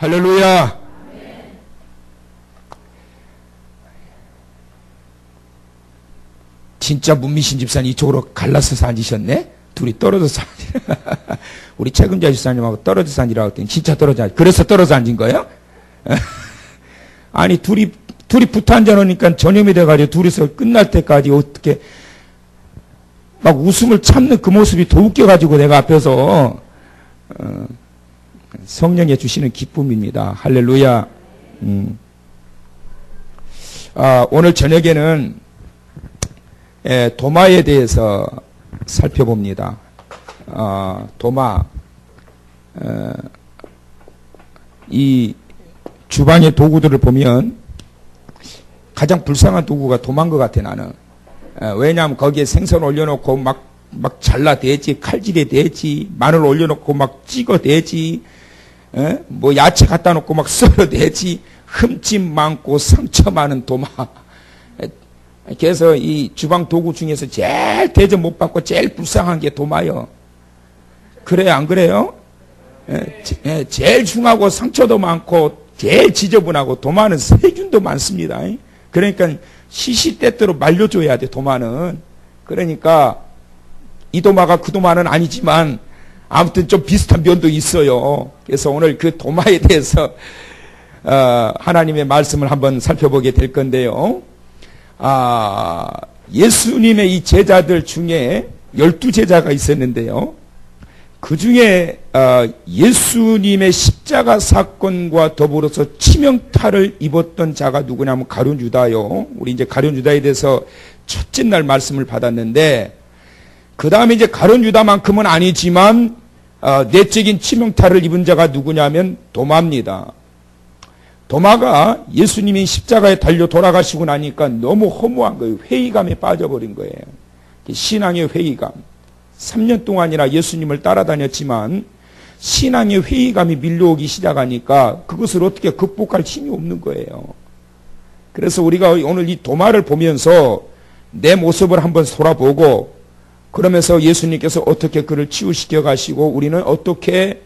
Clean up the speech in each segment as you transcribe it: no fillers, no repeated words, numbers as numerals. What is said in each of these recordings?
할렐루야. 진짜 문미신 집사님 이쪽으로 갈라서서 앉으셨네? 둘이 떨어져서 우리 책임자 집사님하고 떨어져서 앉으라고 했더니 진짜 떨어져 앉 그래서 떨어져 앉은 거예요? 아니 둘이 붙어 앉아놓으니까 전염이 돼가지고 둘이서 끝날 때까지 어떻게 막 웃음을 참는 그 모습이 더 웃겨가지고 내가 앞에서 성령이 주시는 기쁨입니다. 할렐루야. 오늘 저녁에는 도마에 대해서 살펴봅니다. 도마, 이 주방의 도구들을 보면 가장 불쌍한 도구가 도마인 것 같아 나는. 왜냐하면 거기에 생선 올려놓고 막 잘라대지, 칼질에 대지, 마늘 올려놓고 막 찍어대지, 뭐 야채 갖다 놓고 막 썰어대지, 흠집 많고 상처 많은 도마. 그래서 이 주방 도구 중에서 제일 대접 못 받고 제일 불쌍한 게 도마요. 그래요, 안 그래요? 제일 중하고 상처도 많고 제일 지저분하고 도마는 세균도 많습니다. 그러니까 시시때때로 말려줘야 돼, 도마는. 그러니까 이 도마가 그 도마는 아니지만 아무튼 좀 비슷한 면도 있어요. 그래서 오늘 그 도마에 대해서 하나님의 말씀을 한번 살펴보게 될 건데요. 예수님의 이 제자들 중에 12제자가 있었는데요. 그 중에 예수님의 십자가 사건과 더불어서 치명타를 입었던 자가 누구냐면 가룟 유다요. 우리 이제 가룟 유다에 대해서 첫째 날 말씀을 받았는데, 그 다음에 이제 가룟 유다만큼은 아니지만 내적인 치명타를 입은 자가 누구냐면 도마입니다. 도마가 예수님이 십자가에 달려 돌아가시고 나니까 너무 허무한 거예요. 회의감에 빠져버린 거예요. 신앙의 회의감. 3년 동안이나 예수님을 따라다녔지만 신앙의 회의감이 밀려오기 시작하니까 그것을 어떻게 극복할 힘이 없는 거예요. 그래서 우리가 오늘 이 도마를 보면서 내 모습을 한번 돌아보고, 그러면서 예수님께서 어떻게 그를 치유시켜 가시고 우리는 어떻게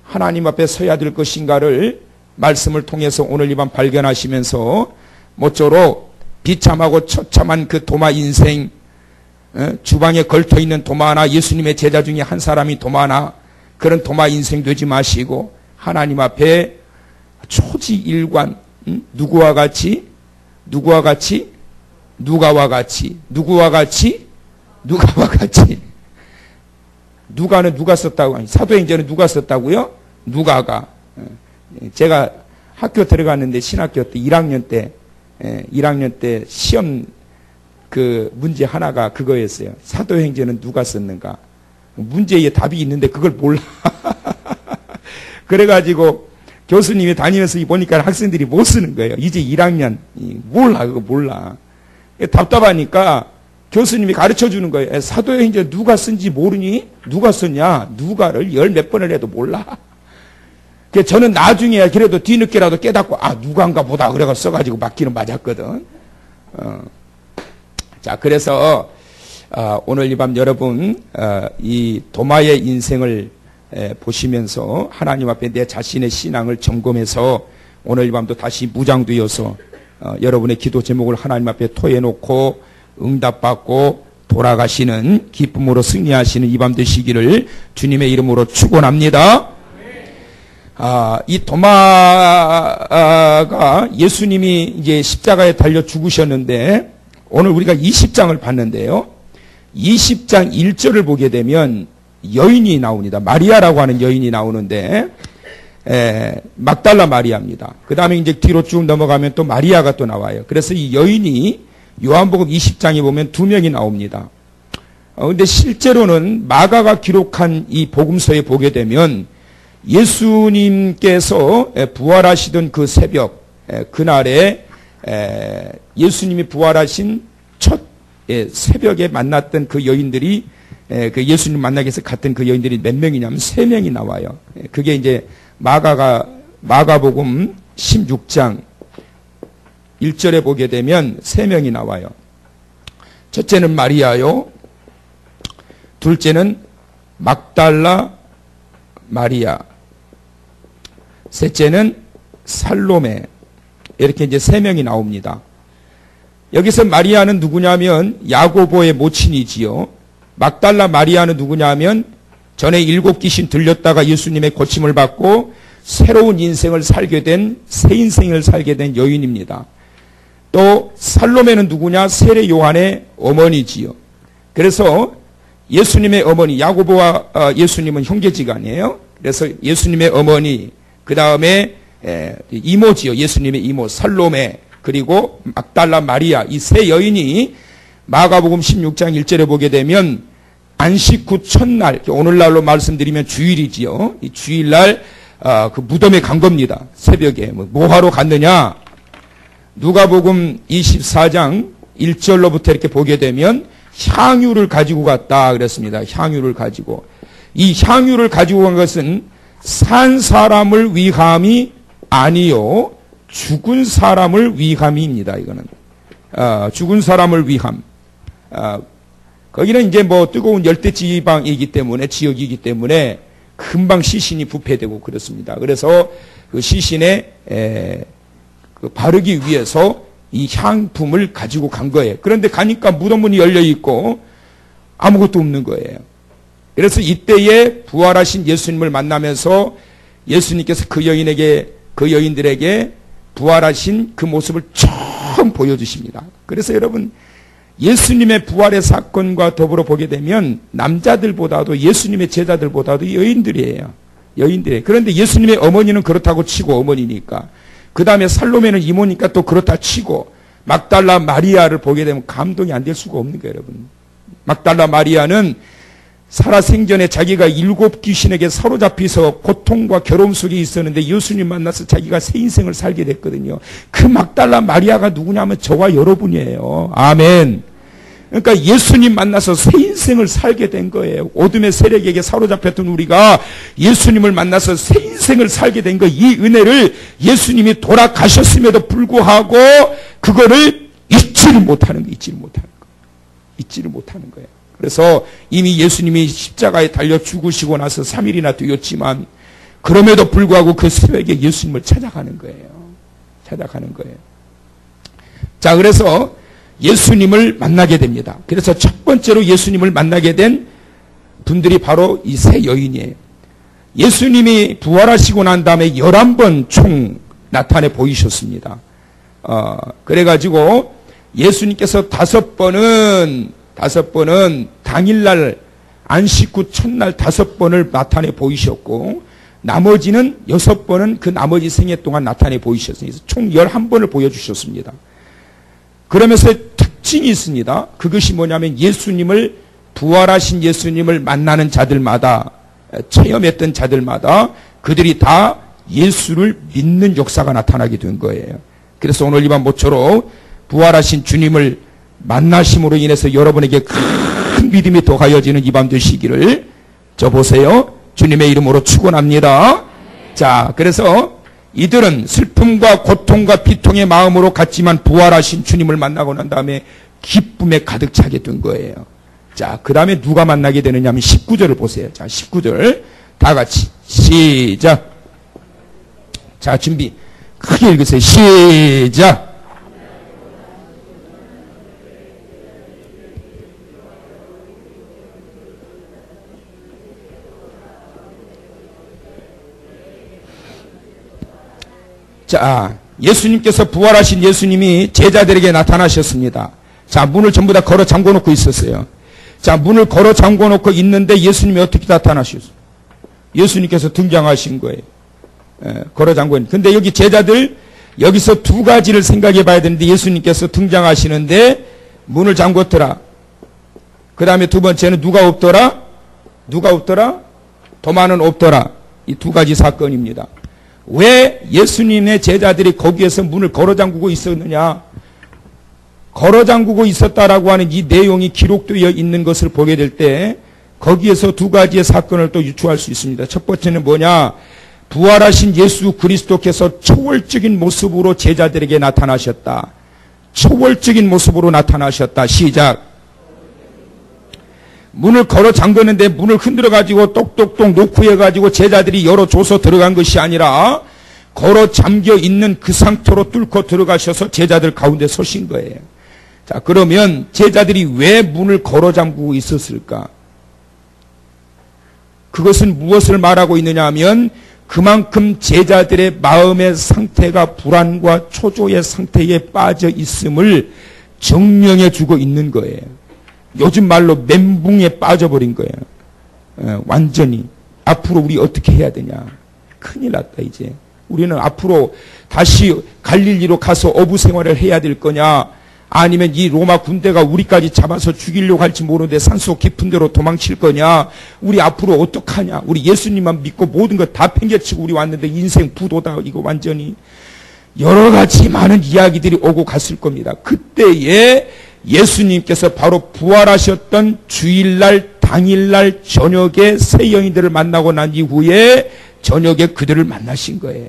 하나님 앞에 서야 될 것인가를 말씀을 통해서 오늘 이 밤 발견하시면서 모쪼록 비참하고 처참한 그 도마 인생, 주방에 걸쳐있는 도마 하나, 예수님의 제자 중에 한 사람이 도마 하나, 그런 도마 인생 되지 마시고 하나님 앞에 초지일관, 누구와 같이? 누가와 같이? 누가는 누가 썼다고? 사도행전은 누가 썼다고요? 누가가. 제가 학교 들어갔는데 신학교 때 1학년 때 시험 그 문제 하나가 그거였어요. 사도행전은 누가 썼는가? 문제에 답이 있는데 그걸 몰라. 그래가지고 교수님이 다니면서 보니까 학생들이 못 쓰는 거예요. 이제 1학년 몰라, 그거 몰라. 답답하니까 교수님이 가르쳐 주는 거예요. 사도행전 누가 쓴지 모르니? 누가 썼냐? 누가를 10몇 번을 해도 몰라. 저는 나중에 그래도 뒤늦게라도 깨닫고 누가인가 보다 그래가 써가지고 맞기는 맞았거든. 자, 그래서 오늘 이 밤 여러분 이 도마의 인생을 보시면서 하나님 앞에 내 자신의 신앙을 점검해서 오늘 이 밤도 다시 무장되어서 여러분의 기도 제목을 하나님 앞에 토해놓고 응답받고 돌아가시는 기쁨으로 승리하시는 이 밤 되시기를 주님의 이름으로 축원합니다. 이 도마가 예수님이 이제 십자가에 달려 죽으셨는데, 오늘 우리가 20장을 봤는데요. 20장 1절을 보게 되면 여인이 나옵니다. 마리아라고 하는 여인이 나오는데, 막달라 마리아입니다. 그 다음에 이제 뒤로 쭉 넘어가면 또 마리아가 또 나와요. 그래서 이 여인이 요한복음 20장에 보면 2명이 나옵니다. 근데 실제로는 마가가 기록한 이 복음서에 보게 되면 예수님께서 부활하시던 그 새벽, 그날에 예수님이 부활하신 첫 새벽에 만났던 그 여인들이, 그 예수님 만나기 위해서 갔던 그 여인들이 몇 명이냐면 3명이 나와요. 그게 이제 마가복음 16장 1절에 보게 되면 3명이 나와요. 첫째는 마리아요. 둘째는 막달라 마리아. 셋째는 살로메. 이렇게 이제 세 명이 나옵니다. 여기서 마리아는 누구냐면 야고보의 모친이지요. 막달라 마리아는 누구냐면 전에 7 귀신 들렸다가 예수님의 고침을 받고 새로운 인생을 살게 된, 새 인생을 살게 된 여인입니다. 또 살로메는 누구냐? 세례 요한의 어머니지요. 그래서 예수님의 어머니, 야고보와 예수님은 형제지간이에요. 그래서 예수님의 어머니, 그 다음에 이모지요. 예수님의 이모 살로메, 그리고 막달라 마리아, 이 세 여인이 마가복음 16장 1절에 보게 되면 안식 후 첫날, 오늘날로 말씀드리면 주일이지요. 이 주일날 그 무덤에 간 겁니다. 새벽에 뭐 하러 갔느냐? 누가복음 24장 1절로부터 이렇게 보게 되면 향유를 가지고 갔다 그랬습니다. 향유를 가지고. 이 향유를 가지고 간 것은 산 사람을 위함이 아니요 죽은 사람을 위함입니다. 이거는 죽은 사람을 위함. 거기는 이제 뭐 뜨거운 열대 지방이기 때문에, 지역이기 때문에 금방 시신이 부패되고 그렇습니다. 그래서 그 시신에 그 바르기 위해서 이 향품을 가지고 간 거예요. 그런데 가니까 무덤문이 열려 있고 아무것도 없는 거예요. 그래서 이때에 부활하신 예수님을 만나면서 예수님께서 그 여인들에게 부활하신 그 모습을 처음 보여주십니다. 그래서 여러분, 예수님의 부활의 사건과 더불어 보게 되면 남자들보다도, 예수님의 제자들보다도 여인들이에요. 여인들이에요. 그런데 예수님의 어머니는 그렇다고 치고, 어머니니까. 그 다음에 살로메는 이모니까 또 그렇다 치고, 막달라 마리아를 보게 되면 감동이 안 될 수가 없는 거예요, 여러분. 막달라 마리아는 살아생전에 자기가 7 귀신에게 사로잡혀서 고통과 괴로움 속에 있었는데 예수님 만나서 자기가 새 인생을 살게 됐거든요. 그 막달라 마리아가 누구냐면 저와 여러분이에요. 아멘. 그러니까 예수님 만나서 새 인생을 살게 된 거예요. 어둠의 세력에게 사로잡혔던 우리가 예수님을 만나서 새 인생을 살게 된 거, 이 은혜를 예수님이 돌아가셨음에도 불구하고 그거를 잊지를 못하는 거예요. 그래서 이미 예수님이 십자가에 달려 죽으시고 나서 3일이나 되었지만 그럼에도 불구하고 그 새벽에 예수님을 찾아가는 거예요. 자, 그래서 예수님을 만나게 됩니다. 그래서 첫 번째로 예수님을 만나게 된 분들이 바로 이 세 여인이에요. 예수님이 부활하시고 난 다음에 11번 총 나타내 보이셨습니다. 그래가지고 예수님께서 5번은 당일날 안식 후 첫날 5번을 나타내 보이셨고, 나머지는 6번은 그 나머지 생애 동안 나타내 보이셨어요. 총 11번을 보여주셨습니다. 그러면서 특징이 있습니다. 그것이 뭐냐면 부활하신 예수님을 만나는 자들마다, 체험했던 자들마다 그들이 다 예수를 믿는 역사가 나타나게 된 거예요. 그래서 오늘 이밤 모쪼록 부활하신 주님을 만나심으로 인해서 여러분에게 큰 믿음이 더하여지는 이 밤 되시기를 저 보세요. 주님의 이름으로 축원합니다. 자, 그래서 이들은 슬픔과 고통과 비통의 마음으로 갔지만 부활하신 주님을 만나고 난 다음에 기쁨에 가득 차게 된 거예요. 자, 그 다음에 누가 만나게 되느냐 하면 19절을 보세요. 자, 19절 다 같이 시작. 자, 준비 크게 읽으세요. 시작. 자, 예수님께서 부활하신 예수님이 제자들에게 나타나셨습니다. 자, 문을 전부 다 걸어 잠궈 놓고 있었어요. 자, 문을 걸어 잠궈 놓고 있는데 예수님이 어떻게 나타나셨어요? 예수님께서 등장하신 거예요. 걸어 잠궈 있는. 근데 여기 제자들, 여기서 두 가지를 생각해 봐야 되는데, 예수님께서 등장하시는데 문을 잠궜더라. 그 다음에 두 번째는 누가 없더라? 도마는 없더라. 이 두 가지 사건입니다. 왜 예수님의 제자들이 거기에서 문을 걸어 잠그고 있었느냐? 걸어 잠그고 있었다라고 하는 이 내용이 기록되어 있는 것을 보게 될 때 거기에서 두 가지의 사건을 또 유추할 수 있습니다. 첫 번째는 뭐냐? 부활하신 예수 그리스도께서 초월적인 모습으로 제자들에게 나타나셨다. 초월적인 모습으로 나타나셨다. 시작. 문을 걸어 잠그는데 문을 흔들어 가지고 똑똑똑 놓고 해가지고 제자들이 열어줘서 들어간 것이 아니라 걸어 잠겨 있는 그 상태로 뚫고 들어가셔서 제자들 가운데 서신 거예요. 자, 그러면 제자들이 왜 문을 걸어 잠그고 있었을까? 그것은 무엇을 말하고 있느냐 하면 그만큼 제자들의 마음의 상태가 불안과 초조의 상태에 빠져 있음을 증명해 주고 있는 거예요. 요즘 말로 멘붕에 빠져버린 거예요. 완전히. 앞으로 우리 어떻게 해야 되냐. 큰일 났다 이제. 우리는 앞으로 다시 갈릴리로 가서 어부 생활을 해야 될 거냐, 아니면 이 로마 군대가 우리까지 잡아서 죽이려고 할지 모르는데 산속 깊은 데로 도망칠 거냐, 우리 앞으로 어떡하냐, 우리 예수님만 믿고 모든 것 다 팽개치고 우리 왔는데 인생 부도다, 이거 완전히. 여러 가지 많은 이야기들이 오고 갔을 겁니다. 그때에 예수님께서 바로 부활하셨던 주일날, 당일날 저녁에 세 여인들을 만나고 난 이후에 저녁에 그들을 만나신 거예요.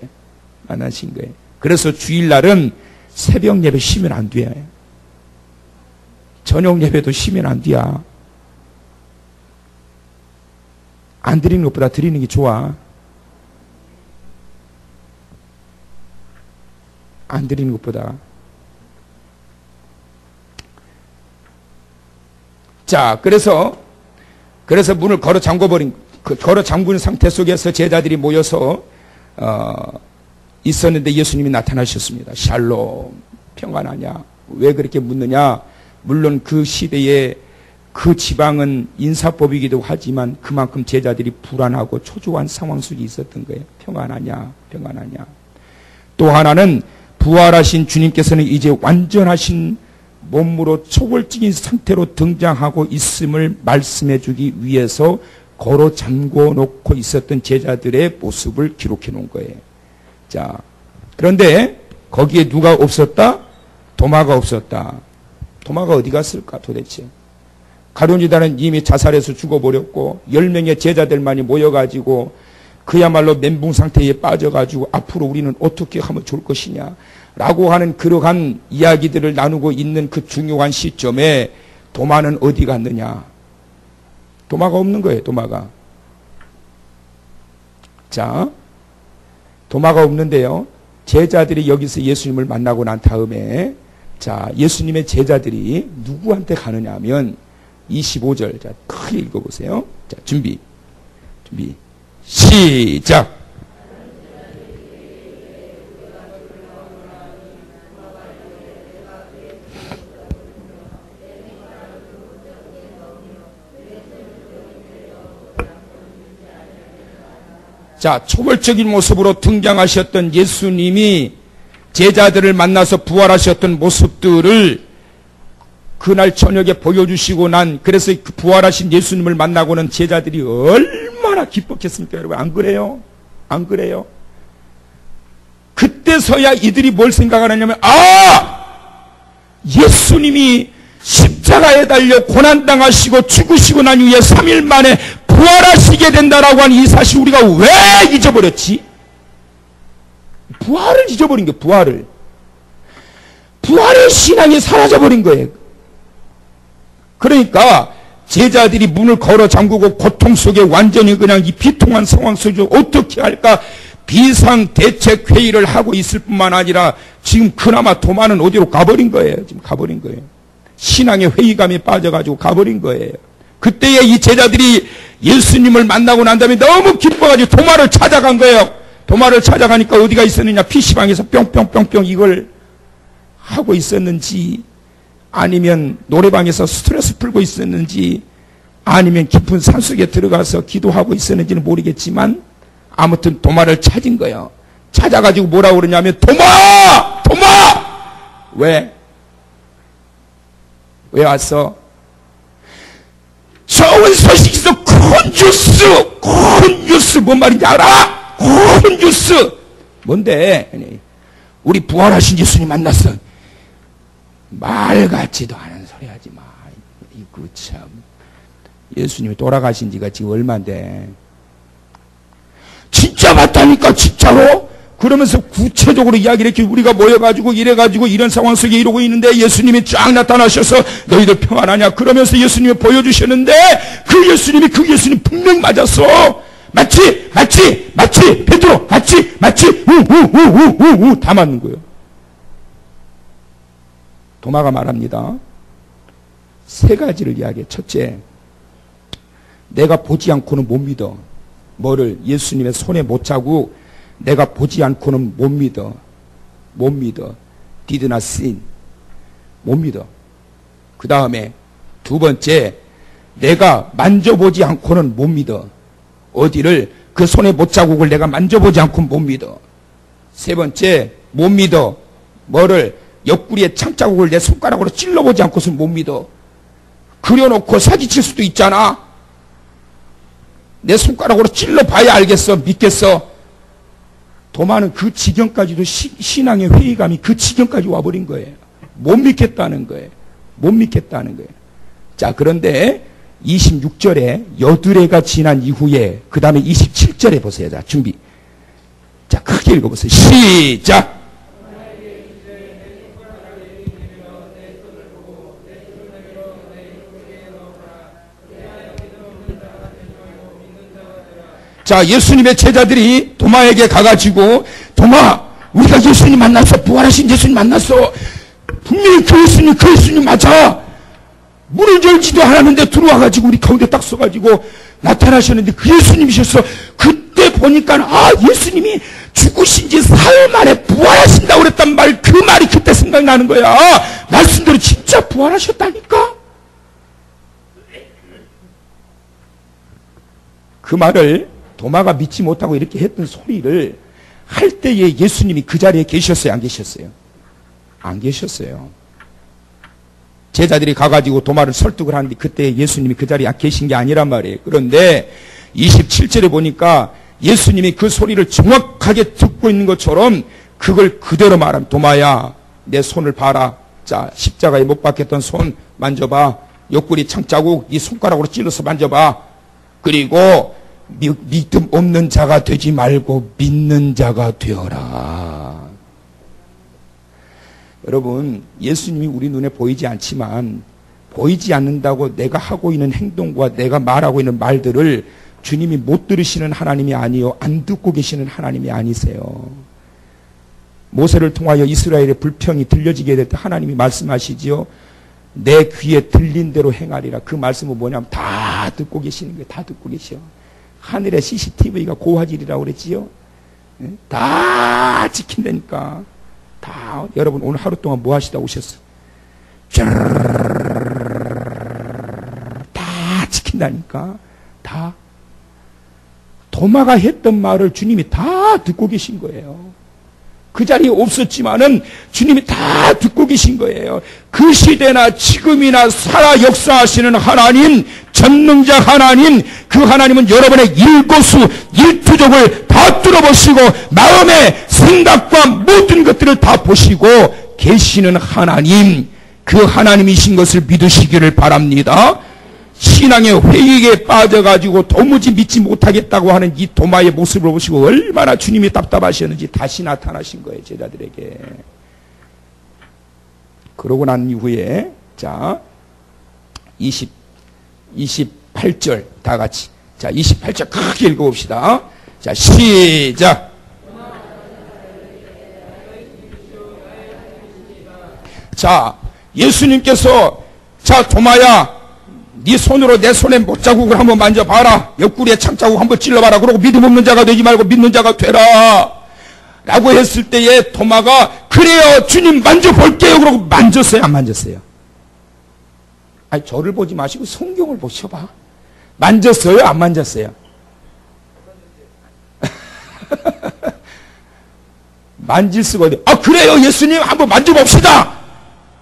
만나신 거예요. 그래서 주일날은 새벽 예배 쉬면 안 돼요. 저녁 예배도 쉬면 안 돼요. 안 드리는 것보다 드리는 게 좋아. 안 드리는 것보다. 자, 그래서 문을 걸어 잠그는 상태 속에서 제자들이 모여서 있었는데 예수님이 나타나셨습니다. 샬롬, 평안하냐? 왜 그렇게 묻느냐? 물론 그 시대에 그 지방은 인사법이기도 하지만 그만큼 제자들이 불안하고 초조한 상황 속에 있었던 거예요. 평안하냐? 평안하냐? 또 하나는 부활하신 주님께서는 이제 완전하신 몸으로 초월적인 상태로 등장하고 있음을 말씀해 주기 위해서 걸어 잠궈 놓고 있었던 제자들의 모습을 기록해 놓은 거예요. 자, 그런데 거기에 누가 없었다? 도마가 없었다. 도마가 어디 갔을까 도대체? 가룟 유다는 이미 자살해서 죽어버렸고 10명의 제자들만이 모여가지고 그야말로 멘붕 상태에 빠져가지고 앞으로 우리는 어떻게 하면 좋을 것이냐 라고 하는 그러한 이야기들을 나누고 있는 그 중요한 시점에 도마는 어디 갔느냐? 도마가 없는 거예요. 도마가. 자, 도마가 없는데요. 제자들이 여기서 예수님을 만나고 난 다음에, 자, 예수님의 제자들이 누구한테 가느냐 하면 25절. 자, 크게 읽어보세요. 자, 준비. 시작. 자, 초월적인 모습으로 등장하셨던 예수님이 제자들을 만나서 부활하셨던 모습들을 그날 저녁에 보여주시고 난, 그래서 그 부활하신 예수님을 만나고는 제자들이 얼마나 기뻤겠습니까, 여러분? 안 그래요? 안 그래요? 그때서야 이들이 뭘 생각하느냐면, 예수님이 십자가에 달려 고난당하시고 죽으시고 난 이후에 3일 만에 부활하시게 된다라고 하는 이 사실 우리가 왜 잊어버렸지? 부활을 잊어버린 거예요. 부활의 신앙이 사라져버린 거예요. 그러니까 제자들이 문을 걸어 잠그고 고통 속에 완전히 그냥 이 비통한 상황 속에 어떻게 할까 비상대책회의를 하고 있을 뿐만 아니라 지금 그나마 도마는 어디로 가버린 거예요. 지금 가버린 거예요. 신앙의 회의감에 빠져가지고 가버린 거예요. 그때에 이 제자들이 예수님을 만나고 난 다음에 너무 기뻐가지고 도마를 찾아간 거예요. 도마를 찾아가니까 어디가 있었느냐? PC방에서 뿅뿅뿅뿅 이걸 하고 있었는지, 아니면 노래방에서 스트레스 풀고 있었는지, 아니면 깊은 산속에 들어가서 기도하고 있었는지는 모르겠지만 아무튼 도마를 찾은 거예요. 찾아가지고 뭐라고 그러냐면 도마! 왜 왔어? 좋은 소식이 있어. 굿뉴스 뭔 말인지 알아? 굿뉴스 뭔데? 우리 부활하신 예수님 만났어. 말 같지도 않은 소리 하지 마. 이거 참. 예수님이 돌아가신 지가 지금 얼마인데? 진짜 맞다니까, 진짜로? 그러면서 구체적으로 이야기를 이렇게 우리가 모여가지고 이래가지고 이런 상황 속에 이러고 있는데 예수님이 쫙 나타나셔서 너희들 평안하냐? 그러면서 예수님이 보여주셨는데 그 예수님 분명히 맞았어. 맞지? 맞지? 맞지? 베드로 맞지? 맞지? 우우우우우우 다 맞는 거예요. 도마가 말합니다. 세 가지를 이야기해. 첫째, 내가 보지 않고는 못 믿어. 뭐를? 예수님의 손에 못 차고 내가 보지 않고는 못 믿어. 못 믿어. Did not sin. 못 믿어. 그 다음에 두 번째, 내가 만져보지 않고는 못 믿어. 어디를? 그 손에 못자국을 내가 만져보지 않고는 못 믿어. 세 번째, 못 믿어. 뭐를? 옆구리에 창자국을 내 손가락으로 찔러보지 않고서는 못 믿어. 그려놓고 사기칠 수도 있잖아. 내 손가락으로 찔러봐야 알겠어. 믿겠어. 도마는 그 지경까지도 신앙의 회의감이 그 지경까지 와버린 거예요. 못 믿겠다는 거예요. 못 믿겠다는 거예요. 자, 그런데 26절에 여드레가 지난 이후에 그 다음에 27절에 보세요. 자, 준비. 자, 크게 읽어보세요. 시작. 자, 예수님의 제자들이 도마에게 가가지고, 도마, 우리가 예수님 만났어. 부활하신 예수님 만났어. 분명히 그 예수님 맞아. 문을 열지도 않았는데 들어와가지고 우리 가운데 딱 서가지고 나타나셨는데 그 예수님이셨어. 그때 보니까 예수님이 죽으신 지 사흘 만에 부활하신다고 그랬단 말, 그 말이 그때 생각나는 거야. 말씀대로 진짜 부활하셨다니까. 그 말을 도마가 믿지 못하고 이렇게 했던 소리를 할 때에 예수님이 그 자리에 계셨어요? 안 계셨어요? 안 계셨어요. 제자들이 가가지고 도마를 설득을 하는데 그때 예수님이 그 자리에 계신 게 아니란 말이에요. 그런데 27절에 보니까 예수님이 그 소리를 정확하게 듣고 있는 것처럼 그걸 그대로 말하면, 도마야, 내 손을 봐라. 자, 십자가에 못 박혔던 손 만져봐. 옆구리 창자국 네 손가락으로 찔러서 만져봐. 그리고 믿음 없는 자가 되지 말고 믿는 자가 되어라. 여러분, 예수님이 우리 눈에 보이지 않지만 보이지 않는다고 내가 하고 있는 행동과 내가 말하고 있는 말들을 주님이 못 들으시는 하나님이 아니요, 안 듣고 계시는 하나님이 아니세요. 모세를 통하여 이스라엘의 불평이 들려지게 될 때 하나님이 말씀하시지요. 내 귀에 들린 대로 행하리라. 그 말씀은 뭐냐면 다 듣고 계시는 거예요. 다 듣고 계셔. 하늘의 CCTV가 고화질이라고 그랬지요. 다 지킨다니까. 다. 여러분 오늘 하루 동안 뭐 하시다 오셨어? 다 지킨다니까. 다. 도마가 했던 말을 주님이 다 듣고 계신 거예요. 그 자리에 없었지만은 주님이 다 듣고 계신 거예요. 그 시대나 지금이나 살아 역사하시는 하나님, 전능자 하나님, 그 하나님은 여러분의 일거수 일투족을 다 뚫어보시고 마음의 생각과 모든 것들을 다 보시고 계시는 하나님, 그 하나님이신 것을 믿으시기를 바랍니다. 신앙의 회의에 빠져가지고 도무지 믿지 못하겠다고 하는 이 도마의 모습을 보시고 얼마나 주님이 답답하셨는지 다시 나타나신 거예요, 제자들에게. 그러고 난 이후에, 자, 28절 다 같이. 자, 28절 크게 읽어봅시다. 자, 시작. 자, 예수님께서, 자, 도마야, 네 손으로 내 손에 못자국을 한번 만져봐라. 옆구리에 창자국 한번 찔러봐라. 그러고 믿음 없는 자가 되지 말고 믿는 자가 되라. 라고 했을 때에 도마가, 그래요, 주님 만져볼게요. 그러고 만졌어요? 안 만졌어요? 아니, 저를 보지 마시고 성경을 보셔봐. 만졌어요? 안 만졌어요? 만질 수가 어디. 그래요, 예수님 한번 만져봅시다.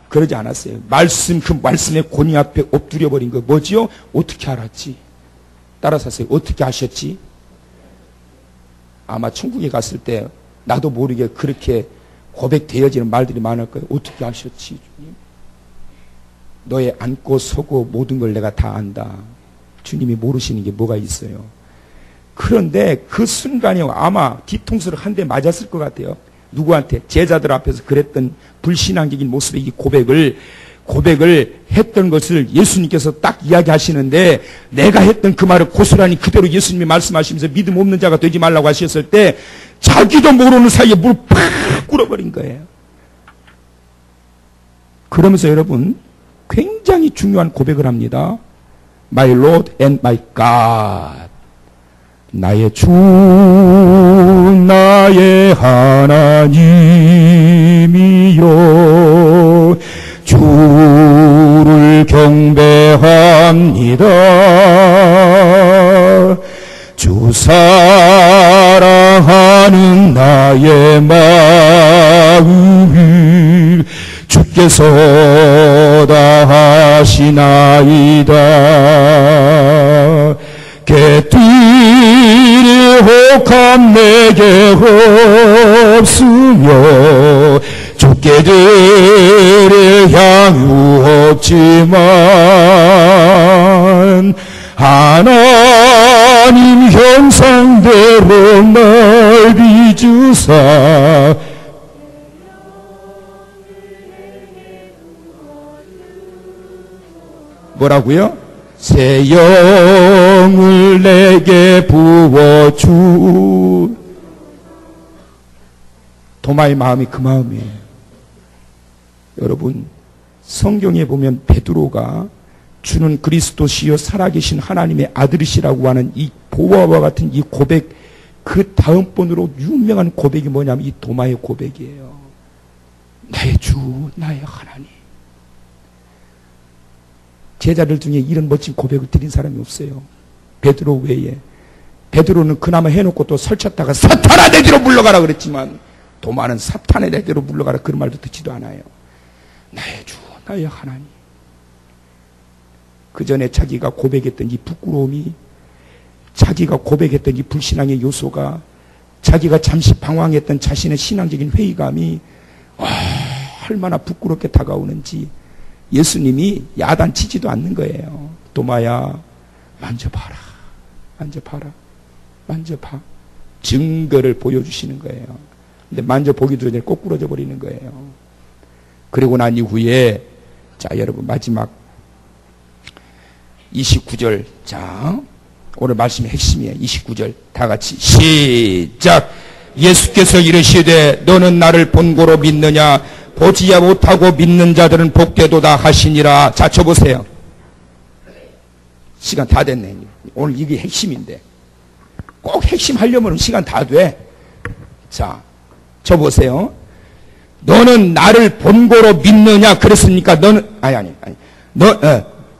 그러지 않았어요. 그 말씀의 권위 앞에 엎드려 버린 거 뭐지요? 어떻게 알았지? 따라서 하세요. 어떻게 아셨지? 아마 천국에 갔을 때 나도 모르게 그렇게 고백되어지는 말들이 많을 거예요. 어떻게 아셨지, 주님? 너의 앉고 서고 모든 걸 내가 다 안다. 주님이 모르시는 게 뭐가 있어요. 그런데 그 순간에 아마 뒤통수를 한 대 맞았을 것 같아요. 누구한테? 제자들 앞에서 그랬던 불신앙적인 모습의 이 고백을 고백을 했던 것을 예수님께서 딱 이야기하시는데, 내가 했던 그 말을 고스란히 그대로 예수님이 말씀하시면서 믿음 없는 자가 되지 말라고 하셨을 때 자기도 모르는 사이에 물을 팍 끓어버린 거예요. 그러면서 여러분 굉장히 중요한 고백을 합니다. My Lord and my God. 나의 주, 나의 하나님이여, 주를 경배합니다. 주 사랑하는 나의 마음을 주께서 다 하시나이다. 개들이 혹한 내게 없으며 족개들의 향유 없지만 하나님 형상대로 날 빚으사 뭐라고요? 새 영을 내게 부어주. 도마의 마음이 그 마음이에요. 여러분 성경에 보면 베드로가 주는 그리스도시요 살아계신 하나님의 아들이시라고 하는 이 보화와 같은 이 고백, 그 다음 번으로 유명한 고백이 뭐냐면 이 도마의 고백이에요. 나의 주, 나의 하나님. 제자들 중에 이런 멋진 고백을 드린 사람이 없어요. 베드로 외에. 베드로는 그나마 해놓고 또 설쳤다가 사탄아 내 뒤로 물러가라 그랬지만, 도마는 사탄의 내 뒤로 물러가라 그런 말도 듣지도 않아요. 나의 주, 나의 하나님. 그 전에 자기가 고백했던 이 부끄러움이, 자기가 고백했던 이 불신앙의 요소가, 자기가 잠시 방황했던 자신의 신앙적인 회의감이 얼마나 부끄럽게 다가오는지 예수님이 야단치지도 않는 거예요. 도마야, 만져봐라. 만져봐라. 만져봐. 증거를 보여주시는 거예요. 근데 만져보기도 전에 꼬꾸러져 버리는 거예요. 그리고 난 이후에, 자, 여러분, 마지막 29절. 자, 오늘 말씀의 핵심이에요. 29절. 다 같이 시작. 예수께서 이르시되 너는 나를 본고로 믿느냐? 보지 못하고 믿는 자들은 복되도다 하시니라. 자, 쳐보세요. 시간 다 됐네. 오늘 이게 핵심인데. 꼭 핵심 하려면 시간 다 돼. 자, 쳐보세요. 너는 나를 본고로 믿느냐? 그랬습니까? 너는,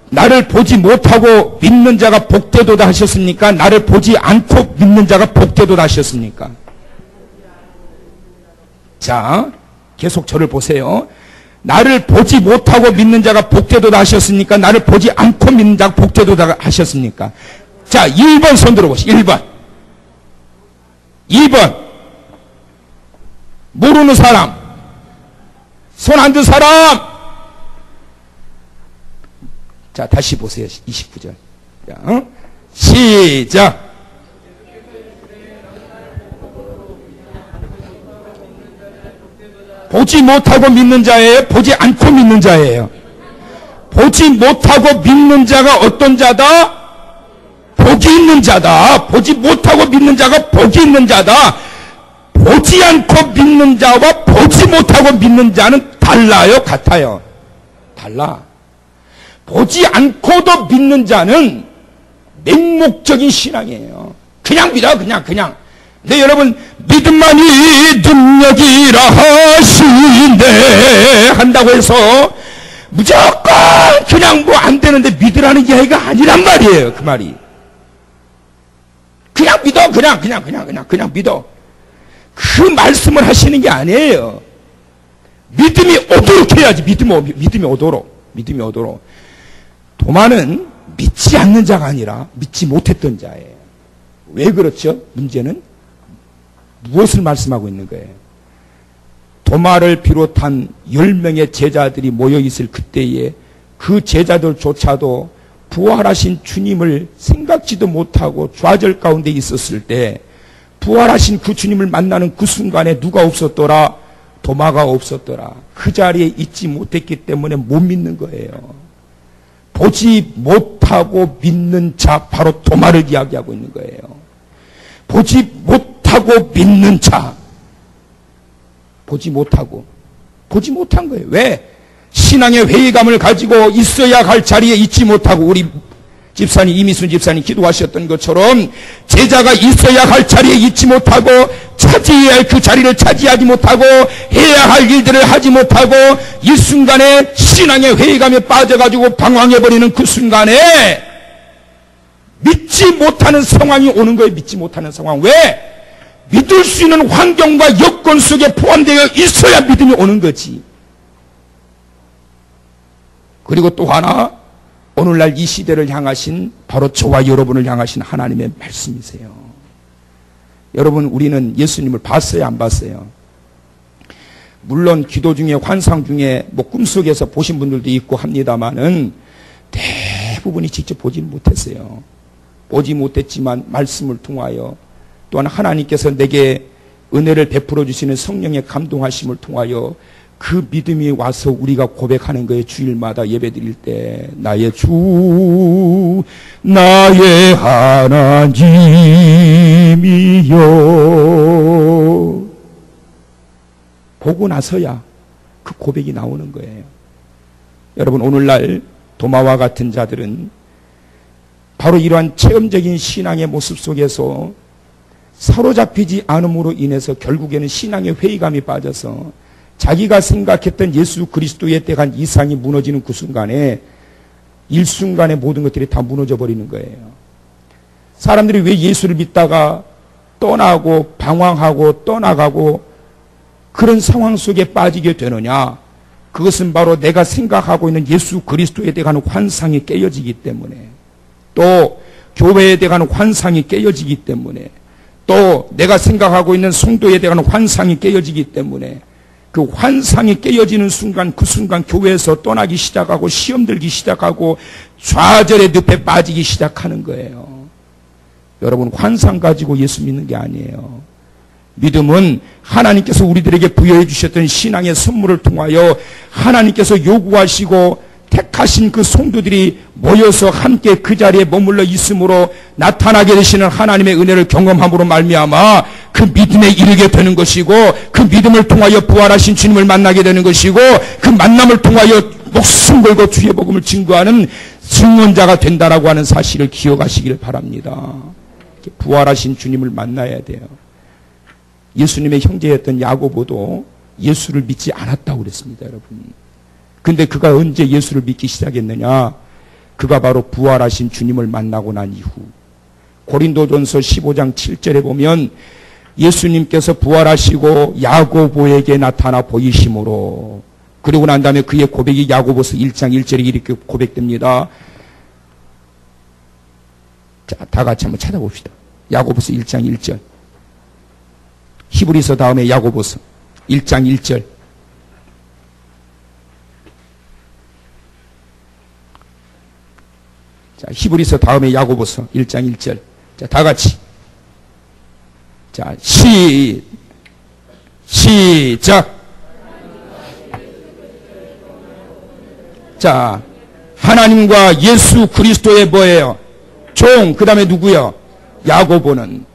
나를 보지 못하고 믿는 자가 복되도다 하셨습니까? 나를 보지 않고 믿는 자가 복되도다 하셨습니까? 자, 계속 저를 보세요. 나를 보지 못하고 믿는 자가 복되도다 하셨습니까? 나를 보지 않고 믿는 자가 복되도다 하셨습니까? 자, 1번 손 들어보시죠. 1번. 2번. 모르는 사람. 손 안 든 사람. 자, 다시 보세요. 29절. 자, 시작. 보지 못하고 믿는 자예요? 보지 않고 믿는 자예요? 보지 못하고 믿는 자가 어떤 자다? 복이 있는 자다. 보지 못하고 믿는 자가 복이 있는 자다. 보지 않고 믿는 자와 보지 못하고 믿는 자는 달라요? 같아요? 달라. 보지 않고도 믿는 자는 맹목적인 신앙이에요. 그냥 믿어, 그냥. 근데 여러분, 믿음만이 능력이라 하시네 한다고 해서 무조건 그냥 뭐 안 되는데 믿으라는 이야기가 아니란 말이에요. 그 말이. 그냥 믿어, 그냥 믿어. 그 말씀을 하시는 게 아니에요. 믿음이 오도록 해야지. 믿음이 오도록. 도마는 믿지 않는 자가 아니라 믿지 못했던 자예요. 왜 그렇죠? 문제는 무엇을 말씀하고 있는 거예요? 도마를 비롯한 10명의 제자들이 모여있을 그때에 그 제자들조차도 부활하신 주님을 생각지도 못하고 좌절 가운데 있었을 때, 부활하신 그 주님을 만나는 그 순간에 누가 없었더라? 도마가 없었더라. 그 자리에 있지 못했기 때문에 못 믿는 거예요. 보지 못하고 믿는 자, 바로 도마를 이야기하고 있는 거예요. 보지 못하고 믿는 자. 보지 못한 거예요. 왜? 신앙의 회의감을 가지고 있어야 할 자리에 있지 못하고, 우리 집사님, 이미순 집사님 기도하셨던 것처럼 제자가 있어야 할 자리에 있지 못하고, 차지해야 할 그 자리를 차지하지 못하고, 해야 할 일들을 하지 못하고, 이 순간에 신앙의 회의감에 빠져가지고 방황해버리는 그 순간에 믿지 못하는 상황이 오는 거예요. 믿지 못하는 상황. 왜? 믿을 수 있는 환경과 여건 속에 포함되어 있어야 믿음이 오는 거지. 그리고 또 하나, 오늘날 이 시대를 향하신, 바로 저와 여러분을 향하신 하나님의 말씀이세요. 여러분, 우리는 예수님을 봤어요, 안 봤어요? 물론 기도 중에, 환상 중에 뭐 꿈속에서 보신 분들도 있고 합니다마는 대부분이 직접 보지는 못했어요. 보지 못했지만 말씀을 통하여, 또한 하나님께서 내게 은혜를 베풀어 주시는 성령의 감동하심을 통하여 그 믿음이 와서 우리가 고백하는 거예요. 주일마다 예배 드릴 때, 나의 주, 나의 하나님이여. 보고 나서야 그 고백이 나오는 거예요. 여러분, 오늘날 도마와 같은 자들은 바로 이러한 체험적인 신앙의 모습 속에서 사로잡히지 않음으로 인해서 결국에는 신앙의 회의감이 빠져서 자기가 생각했던 예수 그리스도에 대한 이상이 무너지는 그 순간에, 일순간에 모든 것들이 다 무너져 버리는 거예요. 사람들이 왜 예수를 믿다가 떠나고 방황하고 떠나가고 그런 상황 속에 빠지게 되느냐? 그것은 바로 내가 생각하고 있는 예수 그리스도에 대한 환상이 깨어지기 때문에, 또 교회에 대한 환상이 깨어지기 때문에, 또 내가 생각하고 있는 성도에 대한 환상이 깨어지기 때문에, 그 환상이 깨어지는 순간, 그 순간 교회에서 떠나기 시작하고 시험 들기 시작하고 좌절의 늪에 빠지기 시작하는 거예요. 여러분, 환상 가지고 예수 믿는 게 아니에요. 믿음은 하나님께서 우리들에게 부여해 주셨던 신앙의 선물을 통하여 하나님께서 요구하시고 택하신 그 성도들이 모여서 함께 그 자리에 머물러 있음으로 나타나게 되시는 하나님의 은혜를 경험함으로 말미암아 그 믿음에 이르게 되는 것이고, 그 믿음을 통하여 부활하신 주님을 만나게 되는 것이고, 그 만남을 통하여 목숨 걸고 주의 복음을 증거하는 증언자가 된다라고 하는 사실을 기억하시기를 바랍니다. 부활하신 주님을 만나야 돼요. 예수님의 형제였던 야고보도 예수를 믿지 않았다고 그랬습니다, 여러분. 근데 그가 언제 예수를 믿기 시작했느냐? 그가 바로 부활하신 주님을 만나고 난 이후. 고린도전서 15장 7절에 보면 예수님께서 부활하시고 야고보에게 나타나 보이심으로, 그리고 난 다음에 그의 고백이 야고보서 1장 1절에 이렇게 고백됩니다. 자, 다 같이 한번 찾아봅시다. 야고보서 1장 1절. 히브리서 다음에 야고보서 1장 1절. 자, 히브리서 다음에 야고보서 1장 1절. 자, 다 같이. 자, 시작. 자, 하나님과 예수 그리스도의 뭐예요? 종, 그 다음에 누구요? 야고보는.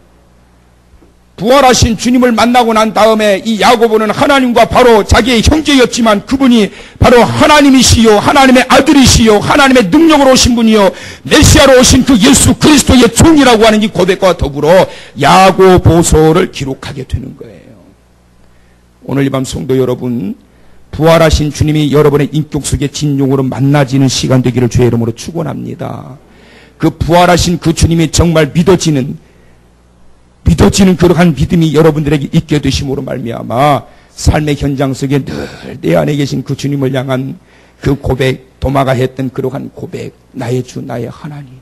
부활하신 주님을 만나고 난 다음에 이 야고보는 하나님과 바로 자기의 형제였지만 그분이 바로 하나님이시요, 하나님의 아들이시요, 하나님의 능력으로 오신 분이요, 메시아로 오신 그 예수 그리스도의 종이라고 하는 이 고백과 더불어 야고보서를 기록하게 되는 거예요. 오늘 이 밤 성도 여러분, 부활하신 주님이 여러분의 인격 속에 진용으로 만나지는 시간 되기를 주의 이름으로 축원합니다. 그 부활하신 그 주님이 정말 믿어지는 그러한 믿음이 여러분들에게 있게 되심으로 말미암아 삶의 현장 속에 늘 내 안에 계신 그 주님을 향한 그 고백, 도마가 했던 그러한 고백, 나의 주 나의 하나님,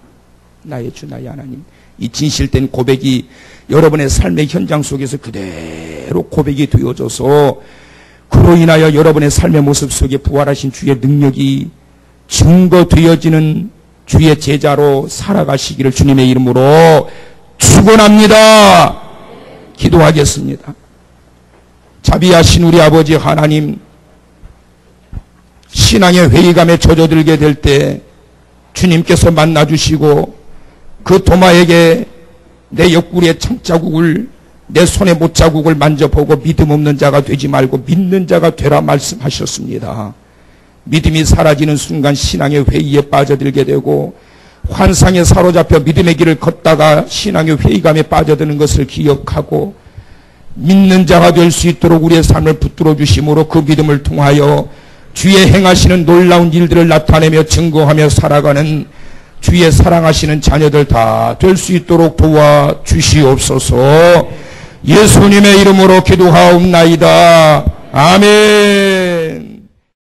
나의 주 나의 하나님, 이 진실된 고백이 여러분의 삶의 현장 속에서 그대로 고백이 되어져서 그로 인하여 여러분의 삶의 모습 속에 부활하신 주의 능력이 증거되어지는 주의 제자로 살아가시기를 주님의 이름으로 축원합니다. 기도하겠습니다. 자비하신 우리 아버지 하나님, 신앙의 회의감에 젖어들게 될 때 주님께서 만나주시고 그 도마에게 내 옆구리에 창자국을, 내 손에 못자국을 만져보고 믿음 없는 자가 되지 말고 믿는 자가 되라 말씀하셨습니다. 믿음이 사라지는 순간 신앙의 회의에 빠져들게 되고 환상에 사로잡혀 믿음의 길을 걷다가 신앙의 회의감에 빠져드는 것을 기억하고 믿는 자가 될 수 있도록 우리의 삶을 붙들어 주심으로 그 믿음을 통하여 주의 행하시는 놀라운 일들을 나타내며 증거하며 살아가는 주의 사랑하시는 자녀들 다 될 수 있도록 도와주시옵소서. 예수님의 이름으로 기도하옵나이다. 아멘.